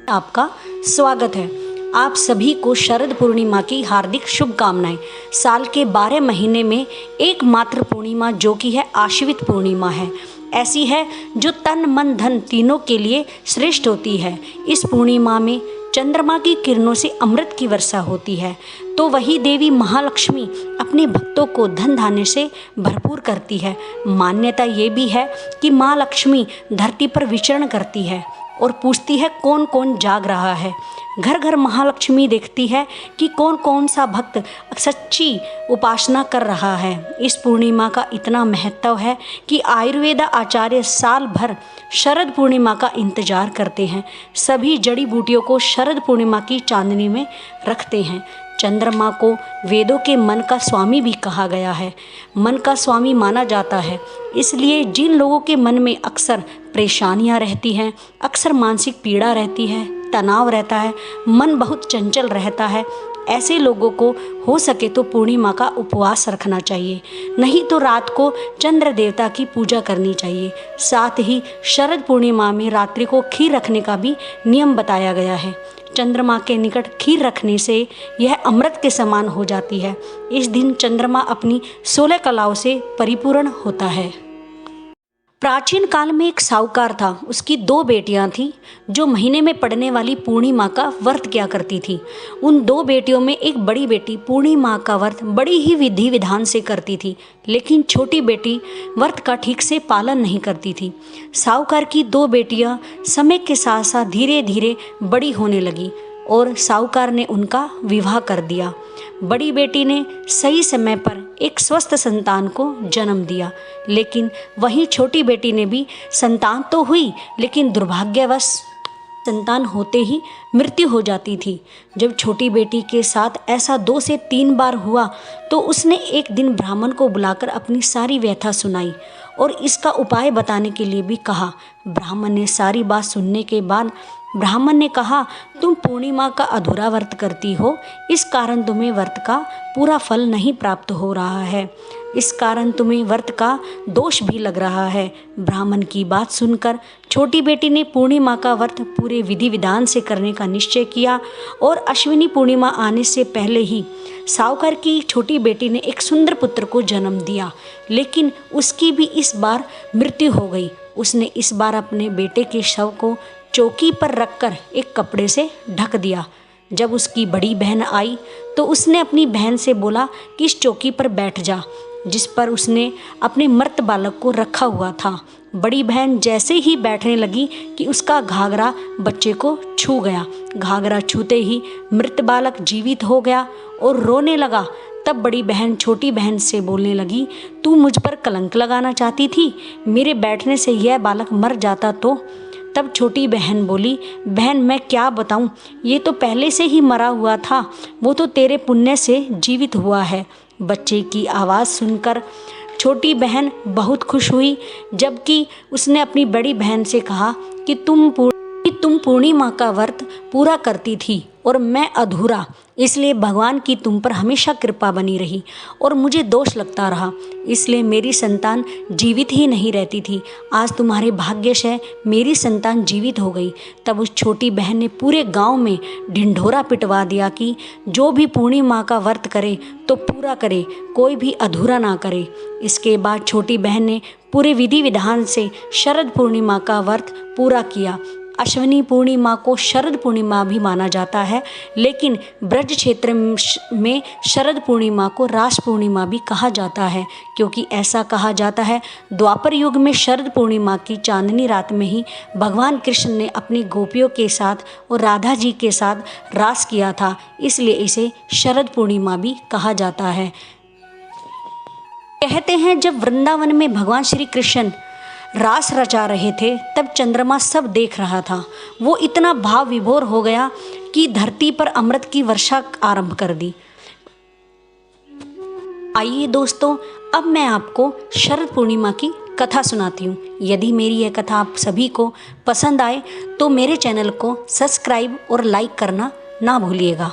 आपका स्वागत है। आप सभी को शरद पूर्णिमा की हार्दिक शुभकामनाएं। साल के 12 महीने में एकमात्र पूर्णिमा जो कि है आश्वित पूर्णिमा है, ऐसी है जो तन मन धन तीनों के लिए श्रेष्ठ होती है। इस पूर्णिमा में चंद्रमा की किरणों से अमृत की वर्षा होती है, तो वही देवी महालक्ष्मी अपने भक्तों को धन धान्य से भरपूर करती है। मान्यता ये भी है कि माँ लक्ष्मी धरती पर विचरण करती है और पूछती है कौन कौन जाग रहा है। घर घर महालक्ष्मी देखती है कि कौन कौन सा भक्त सच्ची उपासना कर रहा है। इस पूर्णिमा का इतना महत्व है कि आयुर्वेद आचार्य साल भर शरद पूर्णिमा का इंतजार करते हैं। सभी जड़ी बूटियों को शरद पूर्णिमा की चांदनी में रखते हैं। चंद्रमा को वेदों के मन का स्वामी भी कहा गया है, मन का स्वामी माना जाता है। इसलिए जिन लोगों के मन में अक्सर परेशानियां रहती हैं, अक्सर मानसिक पीड़ा रहती है, तनाव रहता है, मन बहुत चंचल रहता है, ऐसे लोगों को हो सके तो पूर्णिमा का उपवास रखना चाहिए, नहीं तो रात को चंद्र देवता की पूजा करनी चाहिए। साथ ही शरद पूर्णिमा में रात्रि को खीर रखने का भी नियम बताया गया है। चंद्रमा के निकट खीर रखने से यह अमृत के समान हो जाती है। इस दिन चंद्रमा अपनी 16 कलाओं से परिपूर्ण होता है। प्राचीन काल में एक साहूकार था, उसकी 2 बेटियां थीं जो महीने में पड़ने वाली पूर्णिमा का व्रत किया करती थी। उन 2 बेटियों में एक बड़ी बेटी पूर्णिमा का व्रत बड़ी ही विधि विधान से करती थी, लेकिन छोटी बेटी व्रत का ठीक से पालन नहीं करती थी। साहूकार की 2 बेटियां समय के साथ साथ धीरे धीरे बड़ी होने लगी और साहूकार ने उनका विवाह कर दिया। बड़ी बेटी ने सही समय पर एक स्वस्थ संतान को जन्म दिया, लेकिन वहीं छोटी बेटी ने भी संतान तो हुई, लेकिन दुर्भाग्यवश संतान होते ही मृत्यु हो जाती थी। जब छोटी बेटी के साथ ऐसा 2 से 3 बार हुआ तो उसने एक दिन ब्राह्मण को बुलाकर अपनी सारी व्यथा सुनाई और इसका उपाय बताने के लिए भी कहा। ब्राह्मण ने सारी बात सुनने के बाद ब्राह्मण ने कहा, तुम पूर्णिमा का अधूरा व्रत करती हो, इस कारण तुम्हें व्रत का पूरा फल नहीं प्राप्त हो रहा है, इस कारण तुम्हें व्रत का दोष भी लग रहा है। ब्राह्मण की बात सुनकर छोटी बेटी ने पूर्णिमा का व्रत पूरे विधि विधान से करने का निश्चय किया और अश्विनी पूर्णिमा आने से पहले ही साहूकार की छोटी बेटी ने एक सुंदर पुत्र को जन्म दिया, लेकिन उसकी भी इस बार मृत्यु हो गई। उसने इस बार अपने बेटे के शव को चौकी पर रखकर एक कपड़े से ढक दिया। जब उसकी बड़ी बहन आई तो उसने अपनी बहन से बोला कि इस चौकी पर बैठ जा, जिस पर उसने अपने मृत बालक को रखा हुआ था। बड़ी बहन जैसे ही बैठने लगी कि उसका घाघरा बच्चे को छू गया। घाघरा छूते ही मृत बालक जीवित हो गया और रोने लगा। तब बड़ी बहन छोटी बहन से बोलने लगी, तू मुझ पर कलंक लगाना चाहती थी, मेरे बैठने से यह बालक मर जाता तो। तब छोटी बहन बोली, बहन मैं क्या बताऊं, ये तो पहले से ही मरा हुआ था, वो तो तेरे पुण्य से जीवित हुआ है। बच्चे की आवाज़ सुनकर छोटी बहन बहुत खुश हुई, जबकि उसने अपनी बड़ी बहन से कहा कि तुम पूर्णिमा का व्रत पूरा करती थी और मैं अधूरा, इसलिए भगवान की तुम पर हमेशा कृपा बनी रही और मुझे दोष लगता रहा, इसलिए मेरी संतान जीवित ही नहीं रहती थी। आज तुम्हारे भाग्य से मेरी संतान जीवित हो गई। तब उस छोटी बहन ने पूरे गांव में ढिंढोरा पिटवा दिया कि जो भी पूर्णिमा का व्रत करे तो पूरा करे, कोई भी अधूरा ना करे। इसके बाद छोटी बहन ने पूरे विधि विधान से शरद पूर्णिमा का व्रत पूरा किया। अश्विनी पूर्णिमा को शरद पूर्णिमा भी माना जाता है, लेकिन ब्रज क्षेत्र में शरद पूर्णिमा को रास पूर्णिमा भी कहा जाता है, क्योंकि ऐसा कहा जाता है द्वापर युग में शरद पूर्णिमा की चांदनी रात में ही भगवान कृष्ण ने अपनी गोपियों के साथ और राधा जी के साथ रास किया था, इसलिए इसे शरद पूर्णिमा भी कहा जाता है। कहते हैं जब वृंदावन में भगवान श्री कृष्ण रास रचा रहे थे तब चंद्रमा सब देख रहा था। वो इतना भाव विभोर हो गया कि धरती पर अमृत की वर्षा आरंभ कर दी। आइए दोस्तों, अब मैं आपको शरद पूर्णिमा की कथा सुनाती हूँ। यदि मेरी यह कथा आप सभी को पसंद आए तो मेरे चैनल को सब्सक्राइब और लाइक करना ना भूलिएगा।